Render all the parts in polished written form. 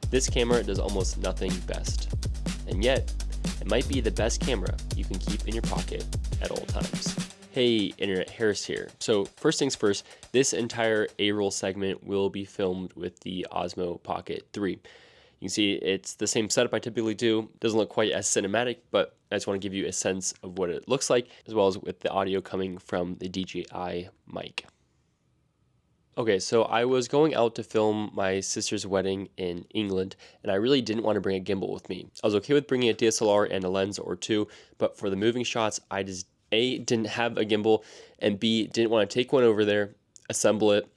This camera does almost nothing best, and yet it might be the best camera you can keep in your pocket at all times. Hey Internet, Harris here. So first things first, this entire A-roll segment will be filmed with the Osmo Pocket 3. You can see it's the same setup I typically do. Doesn't look quite as cinematic, but I just want to give you a sense of what it looks like, as well as with the audio coming from the DJI Mic. Okay, so I was going out to film my sister's wedding in England, and I really didn't want to bring a gimbal with me. I was okay with bringing a DSLR and a lens or two, but for the moving shots, I just A, didn't have a gimbal, and B, didn't want to take one over there, assemble it,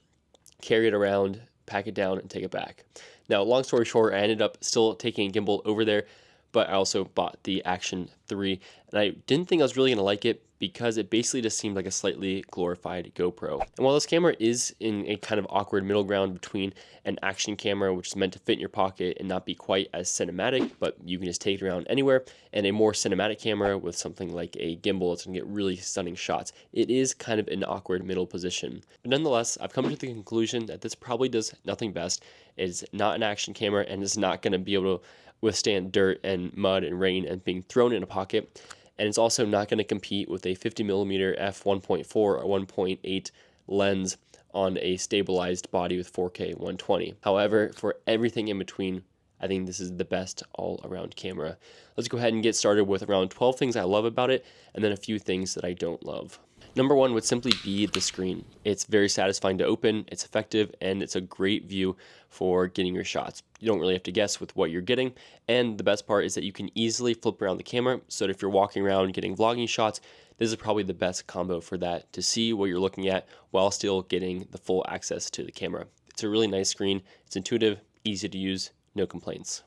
carry it around, pack it down, and take it back. Now, long story short, I ended up still taking a gimbal over there, but I also bought the Action 3, and I didn't think I was really going to like it because it basically just seemed like a slightly glorified GoPro. And while this camera is in a kind of awkward middle ground between an action camera, which is meant to fit in your pocket and not be quite as cinematic, but you can just take it around anywhere, and a more cinematic camera with something like a gimbal that's going to get really stunning shots, it is kind of an awkward middle position. But nonetheless, I've come to the conclusion that this probably does nothing best. It's not an action camera and is not going to be able to withstand dirt and mud and rain and being thrown in a pocket. And it's also not going to compete with a 50mm f1.4 or 1.8 lens on a stabilized body with 4K 120. However, for everything in between, I think this is the best all-around camera. Let's go ahead and get started with around 12 things I love about it, and then a few things that I don't love. Number one would simply be the screen. It's very satisfying to open, it's effective, and it's a great view for getting your shots. You don't really have to guess with what you're getting, and the best part is that you can easily flip around the camera, so that if you're walking around getting vlogging shots, this is probably the best combo for that, to see what you're looking at while still getting the full access to the camera. It's a really nice screen, it's intuitive, easy to use, no complaints.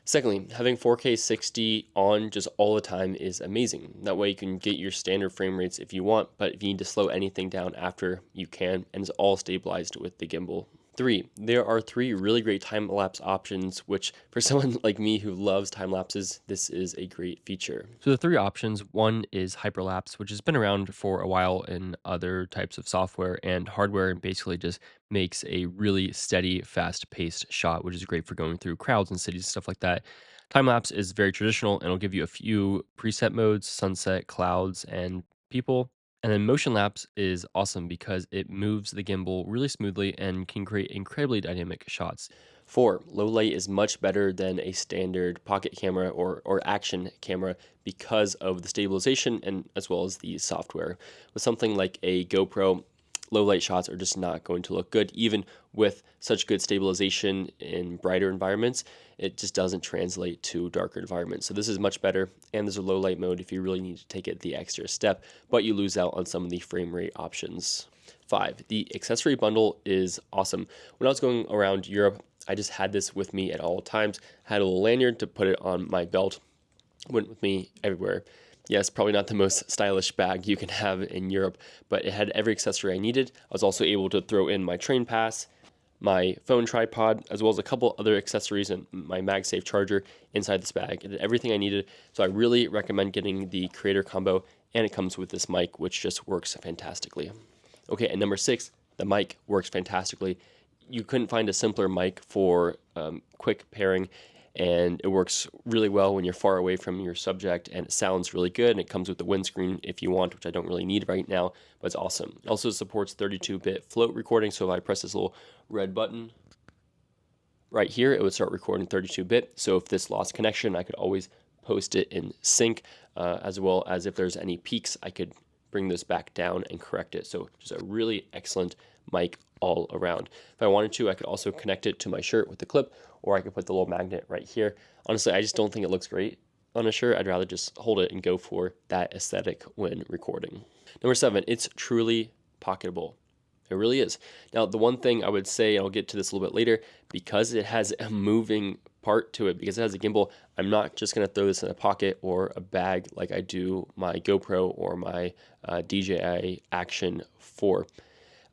Secondly, having 4K 60 on just all the time is amazing. That way you can get your standard frame rates if you want, but if you need to slow anything down after, you can, and it's all stabilized with the gimbal. 3, there are 3 really great time-lapse options, which for someone like me who loves time lapses, this is a great feature. So the 3 options, one is hyperlapse, which has been around for a while in other types of software and hardware, and basically just makes a really steady, fast-paced shot, which is great for going through crowds and cities, stuff like that. Time-lapse is very traditional, and it'll give you a few preset modes, sunset, clouds, and people. And then motion lapse is awesome because it moves the gimbal really smoothly and can create incredibly dynamic shots. 4, low light is much better than a standard pocket camera or action camera because of the stabilization and as well as the software. With something like a GoPro, low light shots are just not going to look good. Even with such good stabilization in brighter environments, it just doesn't translate to darker environments. So this is much better, and there's a low light mode if you really need to take it the extra step, but you lose out on some of the frame rate options. 5, the accessory bundle is awesome. When I was going around Europe, I just had this with me at all times. Had a little lanyard to put it on my belt, went with me everywhere. Yes, probably not the most stylish bag you can have in Europe, but it had every accessory I needed. I was also able to throw in my train pass, my phone tripod, as well as a couple other accessories and my MagSafe charger inside this bag. It had everything I needed, so I really recommend getting the Creator Combo, and it comes with this mic, which just works fantastically. Okay, and number 6, the mic works fantastically. You couldn't find a simpler mic for quick pairing, and it works really well when you're far away from your subject, and it sounds really good, and it comes with the windscreen if you want, which I don't really need right now, but it's awesome. It also supports 32-bit float recording, so if I press this little red button right here, it would start recording 32-bit, so if this lost connection, I could always post it in sync, as well as if there's any peaks, I could bring this back down and correct it. So just a really excellent mic all around. If I wanted to, I could also connect it to my shirt with the clip, or I could put the little magnet right here. Honestly, I just don't think it looks great on a shirt. I'd rather just hold it and go for that aesthetic when recording. Number 7, it's truly pocketable. It really is. Now, the one thing I would say, and I'll get to this a little bit later, because it has a moving part to it, because it has a gimbal, I'm not just going to throw this in a pocket or a bag like I do my GoPro or my DJI Action 4.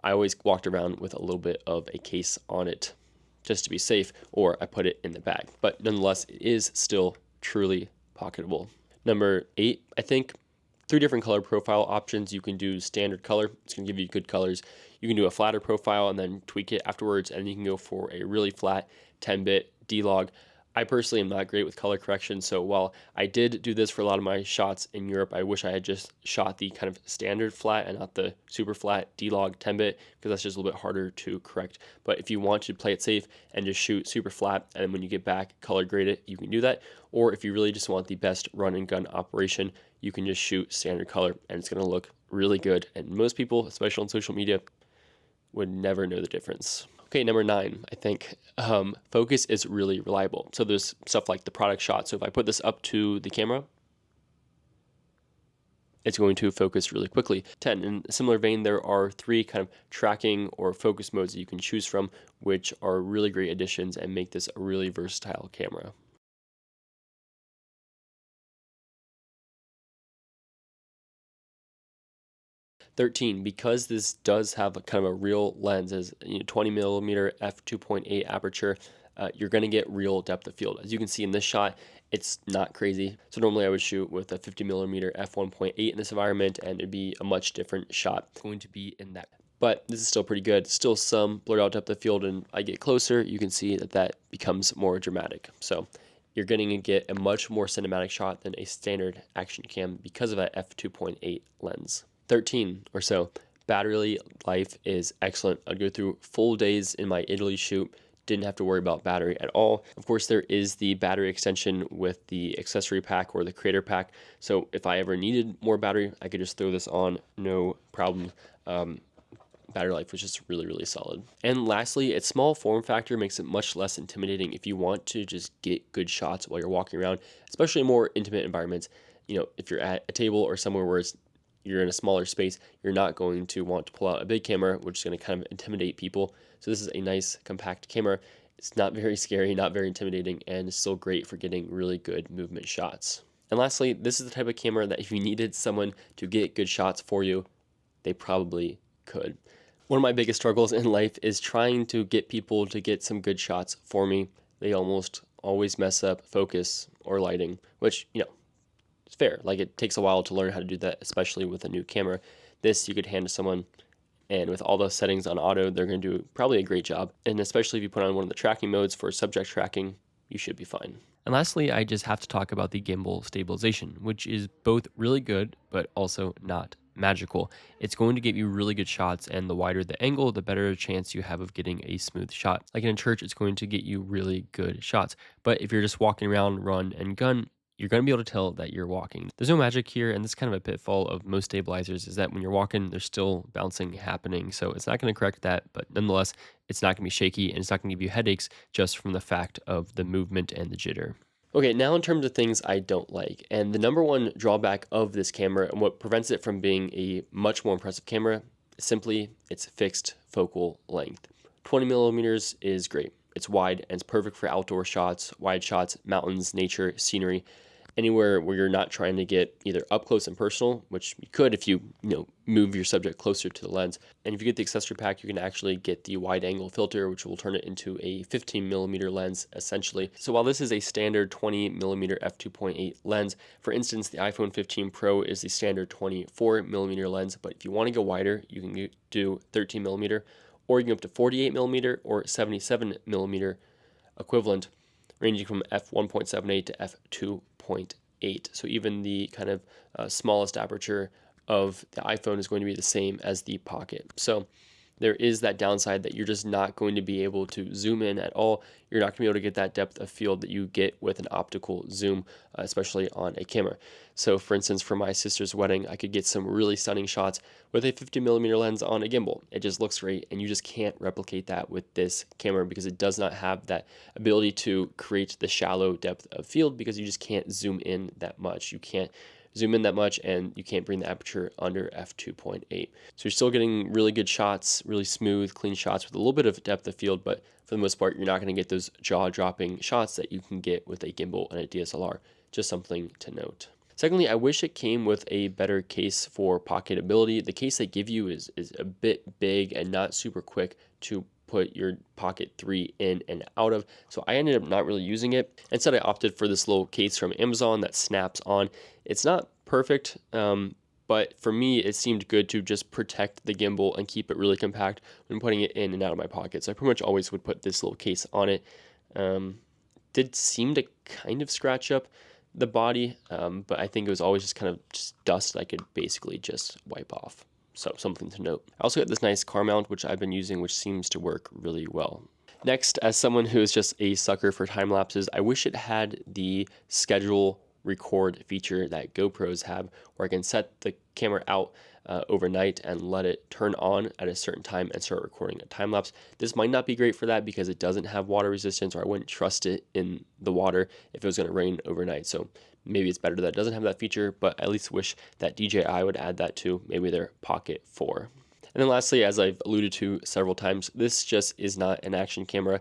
I always walked around with a little bit of a case on it just to be safe, or I put it in the bag. But nonetheless, it is still truly pocketable. Number 8, I think, 3 different color profile options. You can do standard color. It's going to give you good colors. You can do a flatter profile and then tweak it afterwards, and you can go for a really flat 10-bit D-Log. I personally am not great with color correction, so while I did do this for a lot of my shots in Europe, I wish I had just shot the kind of standard flat and not the super flat D-Log 10-bit, because that's just a little bit harder to correct. But if you want to play it safe and just shoot super flat, and then when you get back, color grade it, you can do that. Or if you really just want the best run and gun operation, you can just shoot standard color, and it's going to look really good. And most people, especially on social media, would never know the difference. Okay, number 9, I think focus is really reliable. So there's stuff like the product shot. So if I put this up to the camera, it's going to focus really quickly. 10, in a similar vein, there are 3 kind of tracking or focus modes that you can choose from, which are really great additions and make this a really versatile camera. "13, because this does have a kind of a real lens, as 20mm f2.8 aperture, you're going to get real depth of field. As you can see in this shot, it's not crazy. So normally I would shoot with a 50mm f1.8 in this environment, and it'd be a much different shot. It's going to be in that. But this is still pretty good. Still some blurred out depth of field, and I get closer, you can see that that becomes more dramatic. So you're going to get a much more cinematic shot than a standard action cam because of that f2.8 lens. 13 or so, battery life is excellent. I'd go through full days in my Italy shoot, didn't have to worry about battery at all. Of course, there is the battery extension with the accessory pack or the creator pack, so if I ever needed more battery, I could just throw this on, no problem. Battery life was just really, really solid. And lastly, its small form factor makes it much less intimidating if you want to just get good shots while you're walking around, especially in more intimate environments. If you're at a table or somewhere where you're in a smaller space, you're not going to want to pull out a big camera, which is going to kind of intimidate people. So this is a nice compact camera. It's not very scary, not very intimidating, and it's still great for getting really good movement shots. And lastly, this is the type of camera that if you needed someone to get good shots for you, they probably could. One of my biggest struggles in life is trying to get people to get some good shots for me. They almost always mess up focus or lighting, which, it's fair. Like, it takes a while to learn how to do that, especially with a new camera. This you could hand to someone, and with all those settings on auto, they're going to do probably a great job. And especially if you put on one of the tracking modes for subject tracking, you should be fine. And lastly, I just have to talk about the gimbal stabilization, which is both really good, but also not magical. It's going to give you really good shots, and the wider the angle, the better chance you have of getting a smooth shot. Like in a church, it's going to get you really good shots. But if you're just walking around, run and gun, you're going to be able to tell that you're walking. There's no magic here, and this is kind of a pitfall of most stabilizers, is that when you're walking, there's still bouncing happening. So it's not going to correct that, but nonetheless, it's not going to be shaky, and it's not going to give you headaches just from the fact of the movement and the jitter. Okay, now in terms of things I don't like, and the number one drawback of this camera and what prevents it from being a much more impressive camera is simply its fixed focal length. 20mm is great. It's wide and it's perfect for outdoor shots, wide shots, mountains, nature, scenery, anywhere where you're not trying to get either up close and personal, which you could if you move your subject closer to the lens. And if you get the accessory pack, you can actually get the wide angle filter, which will turn it into a 15mm lens essentially. So while this is a standard 20mm f2.8 lens, for instance, the iPhone 15 Pro is the standard 24mm lens, but if you want to go wider, you can do 13mm, or you can go up to 48mm or 77mm equivalent, ranging from f1.78 to f2.8. So even the kind of smallest aperture of the iPhone is going to be the same as the Pocket. So there is that downside that you're just not going to be able to zoom in at all. You're not going to be able to get that depth of field that you get with an optical zoom, especially on a camera. So for instance, for my sister's wedding, I could get some really stunning shots with a 50mm lens on a gimbal. It just looks great, and you just can't replicate that with this camera because it does not have that ability to create the shallow depth of field because you just can't zoom in that much. You can't zoom in that much, and you can't bring the aperture under f2.8. So you're still getting really good shots, really smooth, clean shots with a little bit of depth of field, but for the most part, you're not going to get those jaw-dropping shots that you can get with a gimbal and a DSLR. Just something to note. Secondly, I wish it came with a better case for pocketability. The case they give you is a bit big and not super quick to put your Pocket 3 in and out of, so I ended up not really using it. Instead, I opted for this little case from Amazon that snaps on. It's not perfect, but for me, it seemed good to just protect the gimbal and keep it really compact when putting it in and out of my pocket. So I pretty much always would put this little case on it. Did seem to kind of scratch up the body, but I think it was always just kind of just dust I could basically just wipe off. So something to note. I also got this nice car mount, which I've been using, which seems to work really well. Next, as someone who is just a sucker for time lapses, I wish it had the schedule record feature that GoPros have, where I can set the camera out overnight and let it turn on at a certain time and start recording a time lapse. This might not be great for that because it doesn't have water resistance, or I wouldn't trust it in the water if it was going to rain overnight. So maybe it's better that it doesn't have that feature, but I at least wish that DJI would add that to maybe their Pocket 4. And then lastly, as I've alluded to several times, this just is not an action camera.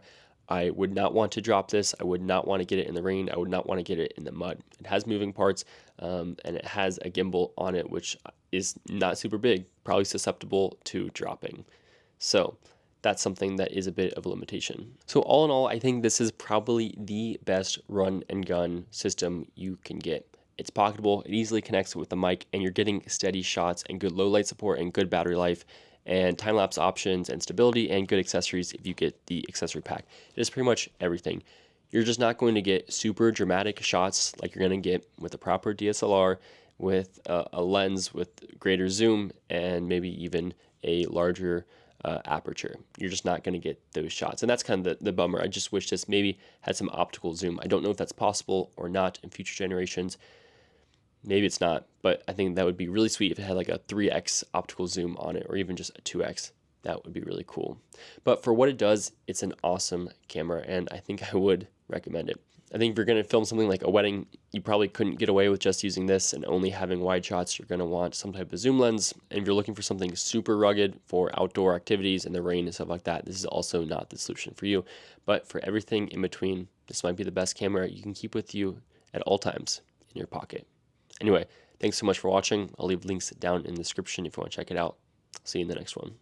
I would not want to drop this. I would not want to get it in the rain. I would not want to get it in the mud. It has moving parts, and it has a gimbal on it, which is not super big, probably susceptible to dropping. So that's something that is a bit of a limitation. So all in all, I think this is probably the best run and gun system you can get. It's pocketable, it easily connects with the mic, and you're getting steady shots and good low light support and good battery life and time-lapse options and stability and good accessories if you get the accessory pack. It is pretty much everything. You're just not going to get super dramatic shots like you're going to get with a proper DSLR with a lens with greater zoom and maybe even a larger aperture. You're just not going to get those shots. And that's kind of the bummer. I just wish this maybe had some optical zoom. I don't know if that's possible or not in future generations. Maybe it's not, but I think that would be really sweet if it had like a 3x optical zoom on it, or even just a 2x. That would be really cool. But for what it does, it's an awesome camera, and I think I would recommend it. I think if you're going to film something like a wedding, you probably couldn't get away with just using this and only having wide shots. You're going to want some type of zoom lens. And if you're looking for something super rugged for outdoor activities in the rain and stuff like that, this is also not the solution for you. But for everything in between, this might be the best camera you can keep with you at all times in your pocket. Anyway, thanks so much for watching. I'll leave links down in the description if you want to check it out. See you in the next one.